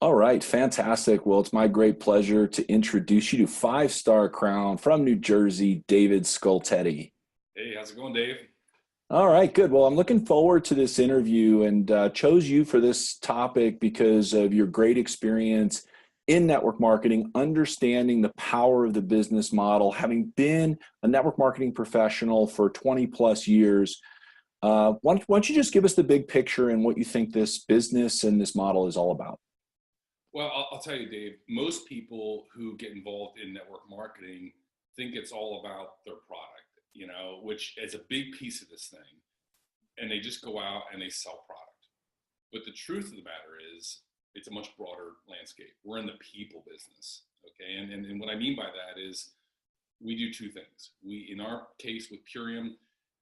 All right, fantastic. Well, it's my great pleasure to introduce you to five-star crown from New Jersey, David Skultety. Hey, how's it going, Dave? All right, good. Well, I'm looking forward to this interview and chose you for this topic because of your great experience in network marketing, understanding the power of the business model, having been a network marketing professional for 20 plus years. Why don't you just give us the big picture and what you think this business and this model is all about? Well, I'll tell you, Dave, most people who get involved in network marketing think it's all about their product, which is a big piece of this thing. And they just go out and they sell product. But the truth of the matter is, it's a much broader landscape. We're in the people business, okay? And what I mean by that is we do two things. In our case with Purium,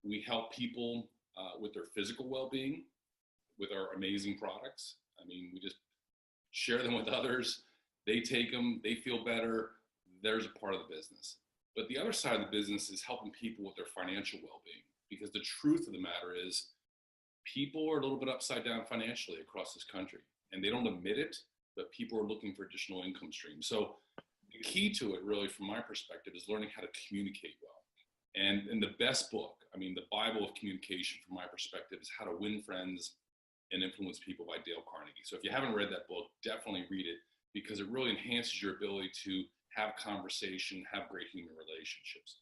we help people with their physical well-being with our amazing products. I mean, we just share them with others. They take them, they feel better. There's a part of the business. But the other side of the business is helping people with their financial well-being, because the truth of the matter is people are a little bit upside down financially across this country, and they don't admit it, but people are looking for additional income streams. So the key to it, really, from my perspective, is learning how to communicate well. And in the best book, I mean, the Bible of communication, from my perspective, is How to Win Friends and Influence People by Dale Carnegie. So if you haven't read that book, definitely read it, because it really enhances your ability to have conversation, have great human relationships.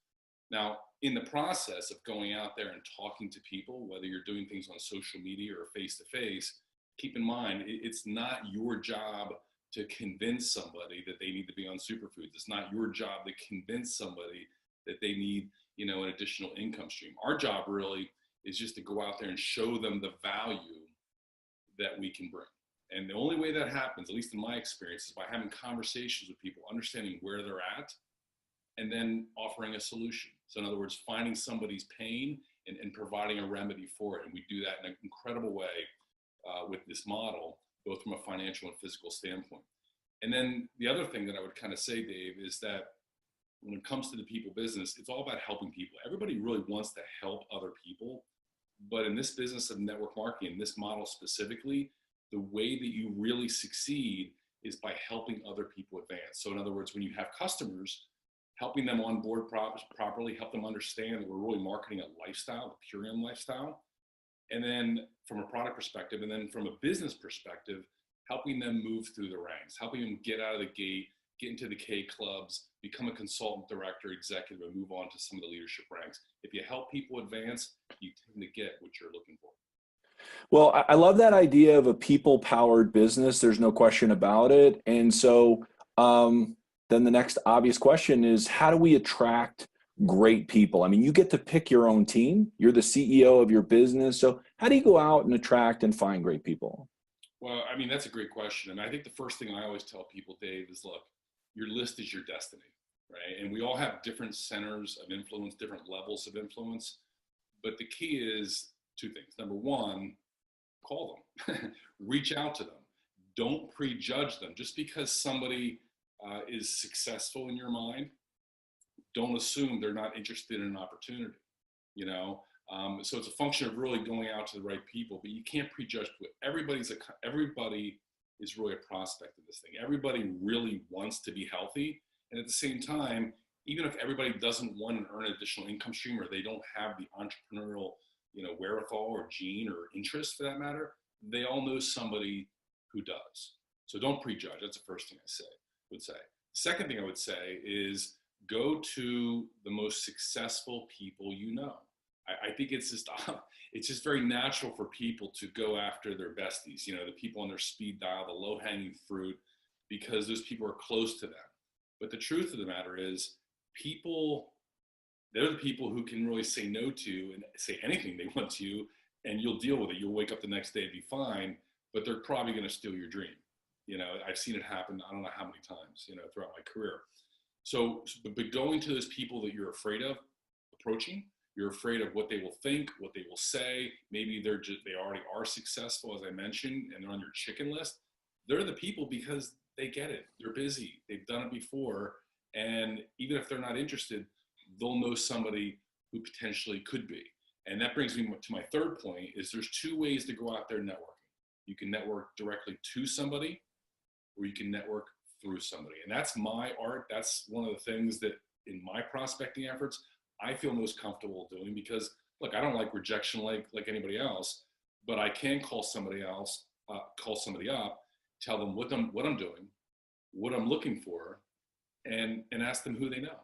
Now, in the process of going out there and talking to people, whether you're doing things on social media or face to face, keep in mind, it's not your job to convince somebody that they need to be on superfoods. It's not your job to convince somebody that they need, an additional income stream. Our job really is just to go out there and show them the value that we can bring. And the only way that happens, at least in my experience, is by having conversations with people, understanding where they're at, and then offering a solution. So in other words, finding somebody's pain and providing a remedy for it. And we do that in an incredible way with this model, both from a financial and physical standpoint. And then the other thing that I would kind of say, Dave, is that when it comes to the people business, it's all about helping people. Everybody really wants to help other people. But in this business of network marketing, this model specifically, the way that you really succeed is by helping other people advance. So in other words, when you have customers, helping them on board properly, help them understand that we're really marketing a lifestyle, the Purium lifestyle. And then from a product perspective, and then from a business perspective, helping them move through the ranks, helping them get out of the gate, get into the K clubs, become a consultant director, executive, and move on to some of the leadership ranks. If you help people advance, you tend to get what you're looking for. Well, I love that idea of a people-powered business. There's no question about it. And so then the next obvious question is, how do we attract great people? I mean, you get to pick your own team. You're the CEO of your business. So how do you go out and attract and find great people? Well, I mean, that's a great question. And I think the first thing I always tell people, Dave, is look, your list is your destiny, right? And we all have different centers of influence, different levels of influence. But the key is two things. Number one, call them, reach out to them. Don't prejudge them. Just because somebody is successful in your mind, don't assume they're not interested in an opportunity, you know? So it's a function of really going out to the right people, but you can't prejudge. Everybody is really a prospect of this thing. Everybody really wants to be healthy. And at the same time, even if everybody doesn't want to earn an additional income stream, or they don't have the entrepreneurial, wherewithal or gene or interest for that matter, they all know somebody who does. So don't prejudge. That's the first thing I would say. Second thing I would say is go to the most successful people you know. I think it's just very natural for people to go after their besties, the people on their speed dial, the low hanging fruit, because those people are close to them. But the truth of the matter is they're the people who can really say no to and say anything they want to you, and you'll deal with it. You'll wake up the next day and be fine, but they're probably going to steal your dream. I've seen it happen, I don't know how many times, throughout my career. So, but going to those people that you're afraid of approaching, you're afraid of what they will think, what they will say. Maybe they already are successful, as I mentioned, and they're on your chicken list. They're the people because they get it. They're busy. They've done it before. And even if they're not interested, they'll know somebody who potentially could be. And that brings me to my third point is there's two ways to go out there networking. You can network directly to somebody, or you can network through somebody. And that's my art. That's one of the things that in my prospecting efforts, I feel most comfortable doing, because look, I don't like rejection like anybody else, but I can call somebody else, call somebody up, tell them what I'm doing, what I'm looking for, and ask them who they know.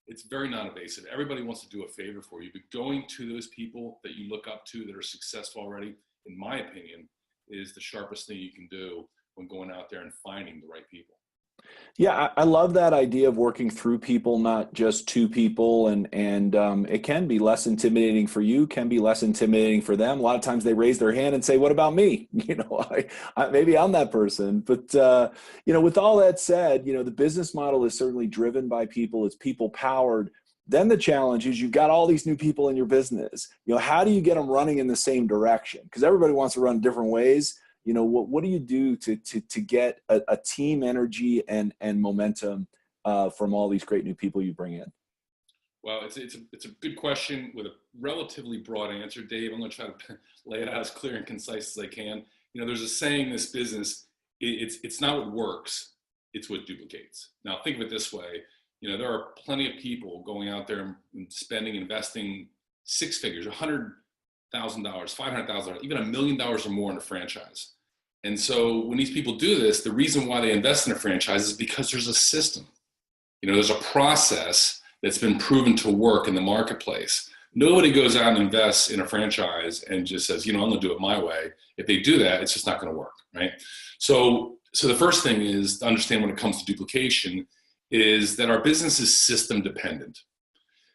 It's very non-invasive. Everybody wants to do a favor for you, but going to those people that you look up to that are successful already, in my opinion, is the sharpest thing you can do when going out there and finding the right people. Yeah, I love that idea of working through people, not just to people, and it can be less intimidating for you, can be less intimidating for them. A lot of times they raise their hand and say, "What about me?" Maybe I'm that person. But with all that said, the business model is certainly driven by people. It's people powered. Then the challenge is you've got all these new people in your business. How do you get them running in the same direction? Because everybody wants to run different ways. What do you do to get a team energy and momentum from all these great new people you bring in? Well, it's a good question with a relatively broad answer, Dave. I'm going to try to lay it out as clear and concise as I can. There's a saying in this business, it's not what works, it's what duplicates. Now, think of it this way. There are plenty of people going out there and investing six figures, $100,000, $500,000, even $1 million or more in a franchise. And so when these people do this, the reason why they invest in a franchise is because there's a system. There's a process that's been proven to work in the marketplace. Nobody goes out and invests in a franchise and just says, I'm going to do it my way. If they do that, it's just not going to work, right? So the first thing is to understand when it comes to duplication is that our business is system dependent.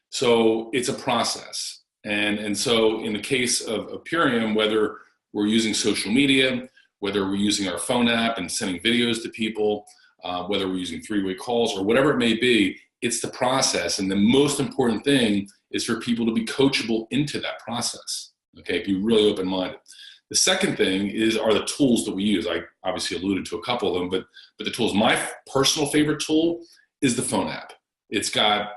So it's a process. And so in the case of Purium, whether we're using social media, whether we're using our phone app and sending videos to people, whether we're using three-way calls or whatever it may be, it's the process. And the most important thing is for people to be coachable into that process, okay? Be really open-minded. The second thing are the tools that we use. I obviously alluded to a couple of them, but the tools, my personal favorite tool is the phone app. It's got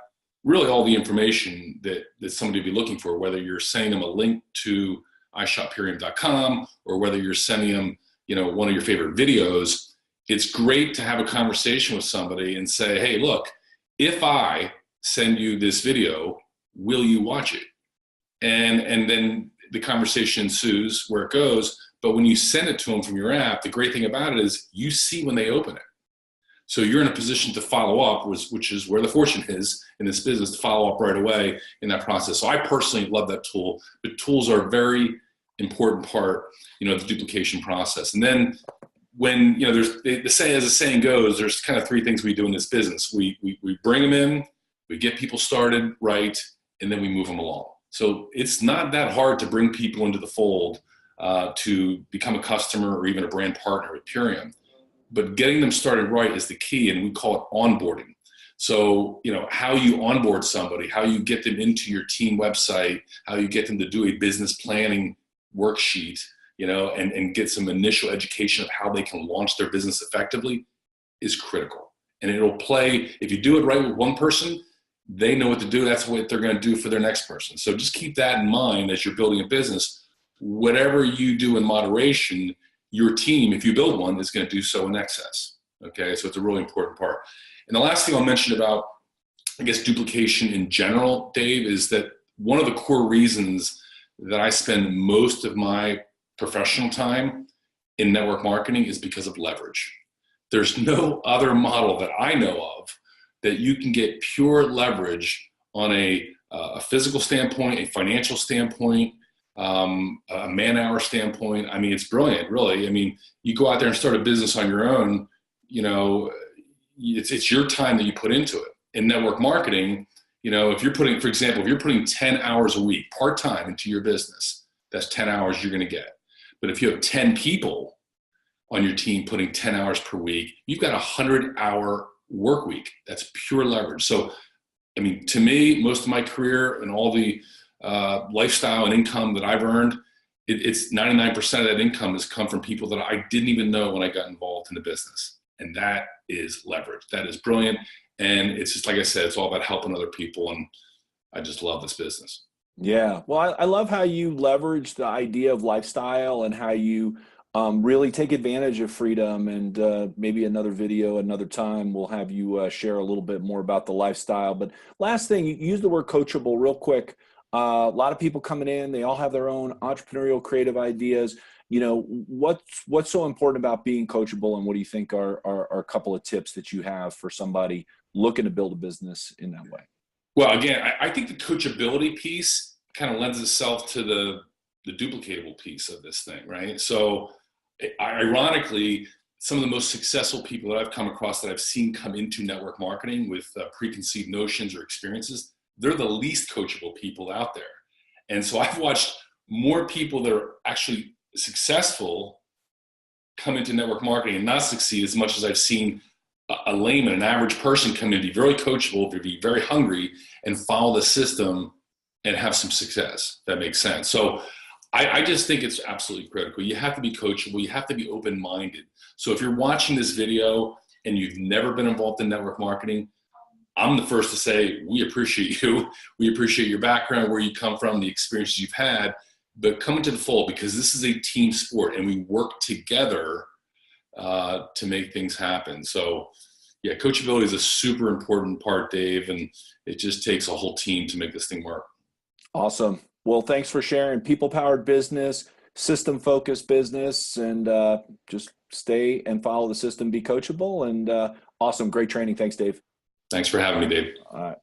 really all the information that somebody would be looking for, whether you're sending them a link to iShopPurium.com or whether you're sending them one of your favorite videos. It's great to have a conversation with somebody and say, hey, look, if I send you this video, will you watch it? And then the conversation ensues where it goes. But when you send it to them from your app, the great thing about it is you see when they open it. So you're in a position to follow up, which is where the fortune is in this business, to follow up right away in that process. So I personally love that tool. But tools are a very important part, of the duplication process. And then when, as the saying goes, there's kind of three things we do in this business. We bring them in, we get people started right, and then we move them along. So it's not that hard to bring people into the fold to become a customer or even a brand partner with Purium. But getting them started right is the key, and we call it onboarding. So, how you onboard somebody, how you get them into your team website, how you get them to do a business planning worksheet, and get some initial education of how they can launch their business effectively is critical. And it'll play, if you do it right with one person, they know what to do. That's what they're going to do for their next person. So just keep that in mind as you're building a business. Whatever you do in moderation, your team, if you build one, is going to do so in excess. Okay, so it's a really important part. And the last thing I'll mention about, duplication in general, Dave, is that one of the core reasons that I spend most of my professional time in network marketing is because of leverage. There's no other model that I know of that you can get pure leverage on a physical standpoint, a financial standpoint, a man-hour standpoint. It's brilliant, really. You go out there and start a business on your own, it's your time that you put into it. In network marketing, if you're putting 10 hours a week part-time into your business, that's 10 hours you're going to get. But if you have 10 people on your team putting 10 hours per week, you've got a 100-hour work week. That's pure leverage. So, to me, most of my career and all the lifestyle and income that I've earned, it's 99% of that income has come from people that I didn't even know when I got involved in the business. And that is leverage. That is brilliant. And it's just, like I said, it's all about helping other people. And I just love this business. Yeah. Well, I love how you leverage the idea of lifestyle and how you Really take advantage of freedom, and maybe another video, another time, we'll have you share a little bit more about the lifestyle. But last thing, you use the word coachable real quick. A lot of people coming in, they all have their own entrepreneurial creative ideas. What's so important about being coachable, and what do you think are a couple of tips that you have for somebody looking to build a business in that way? Well, again, I think the coachability piece kind of lends itself to the duplicatable piece of this thing, right? So ironically, some of the most successful people that I've come across that I've seen come into network marketing with preconceived notions or experiences, they're the least coachable people out there. And so I've watched more people that are actually successful come into network marketing and not succeed as much as I've seen a layman, an average person come in, be very coachable, to be very hungry and follow the system and have some success. If that makes sense. So I just think it's absolutely critical. You have to be coachable. You have to be open-minded. So if you're watching this video and you've never been involved in network marketing, I'm the first to say, we appreciate you. We appreciate your background, where you come from, the experiences you've had, but come into the fold, because this is a team sport and we work together to make things happen. So yeah, coachability is a super important part, Dave, and it just takes a whole team to make this thing work. Awesome. Well, thanks for sharing. People-powered business, system-focused business, and just stay and follow the system, be coachable, and awesome. Great training. Thanks, Dave. Thanks for having me, Dave. All right.